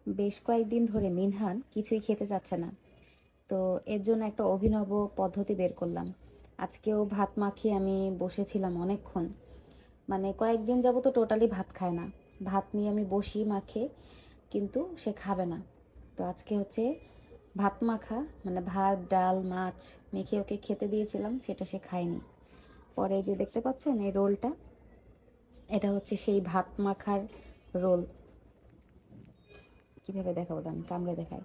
বেশ কয়েকদিন ধরে মিনহান কিছুই খেতে চাচ্ছে না। তো এর জন্য একটা অভিনব পদ্ধতি বের করলাম। আজকেও ভাত মাখিয়ে আমি বসেছিলাম অনেকক্ষণ, মানে কয়েকদিন যাবো তো টোটালি ভাত খায় না। ভাত নিয়ে আমি বসি মাখে, কিন্তু সে খাবে না। তো আজকে হচ্ছে ভাত মাখা, মানে ভাত ডাল মাছ মেখে ওকে খেতে দিয়েছিলাম, সেটা সে খায়নি। পরে এই যে দেখতে পাচ্ছেন এই রোলটা, এটা হচ্ছে সেই ভাত মাখার রোল। কিভাবে দেখাবো, আমি কামড়ে দেখাই।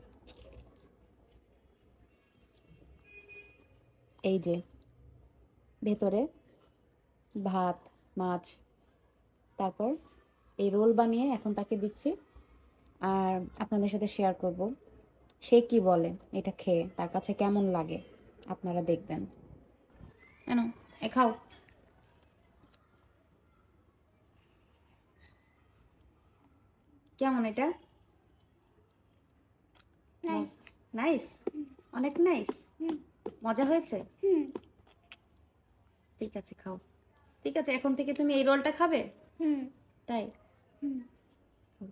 এই যে ভেতরে ভাত মাছ, তারপর এই রোল বানিয়ে এখন তাকে দিচ্ছি। আর আপনাদের সাথে শেয়ার করব সে কি বলে, এটা খেয়ে তার কাছে কেমন লাগে, আপনারা দেখবেন। কেন এ খাও। কেমন এটা? নাইস। নাইস, অনেক নাইস। মজা হয়েছে? ঠিক আছে খাও। ঠিক আছে, এখন থেকে তুমি এই রোলটা খাবে? তাই? খাও।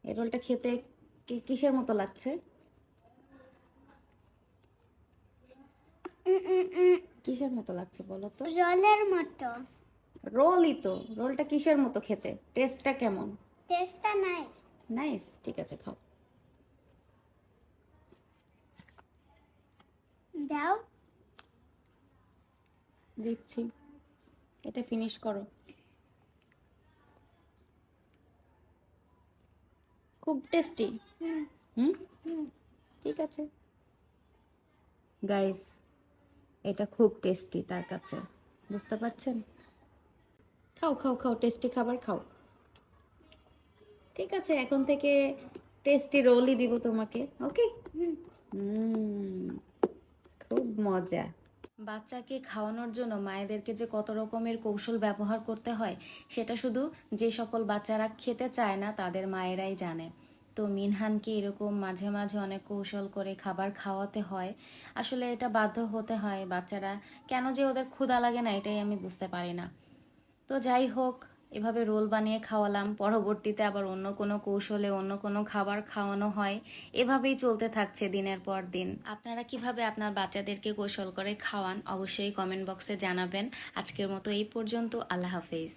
এই রোলটা খেতে কিসের মতো লাগছে? কিসের মতো লাগছে বলো তো? রোলের মতো। রোলই তো। রোলটা কিসের মতো খেতে? টেস্টটা কেমন? টেস্টটা নাইস। নাইস, ঠিক আছে খাও। দাও। দিচ্ছি, এটা ফিনিশ করো। খুব টেস্টি। হুম, ঠিক আছে গাইস, এটা খুব টেস্টি তার কাছে, বুঝতে পারছেন? খাও খাও খাও, টেস্টি খাবার খাও। ঠিক আছে, এখন থেকে টেস্টি রোলই দিব তোমাকে, ওকে? খুব মজা। বাচ্চাকে খাওয়ানোর জন্য মায়েদেরকে যে কত রকমের কৌশল ব্যবহার করতে হয়, সেটা শুধু যে সকল বাচ্চারা খেতে চায় না তাদের মায়েরাই জানে। তো মিনহানকে এরকম মাঝে মাঝে অনেক কৌশল করে খাবার খাওয়াতে হয়। আসলে এটা বাধ্য হতে হয়, বাচ্চারা কেন যে ওদের ক্ষুধা লাগে না এটাই আমি বুঝতে পারি না। তো যাই হোক, এভাবে রোল বানিয়ে খাওয়ালাম, পরবর্তীতে আবার অন্য কোনো কৌশলে অন্য কোনো খাবার খাওয়ানো হয়। এভাবেই চলতে থাকছে দিনের পর দিন। আপনারা কিভাবে আপনার বাচ্চাদেরকে কৌশল করে খাওয়ান অবশ্যই কমেন্ট বক্সে জানাবেন। আজকের মতো এই পর্যন্ত, আল্লাহ হাফেজ।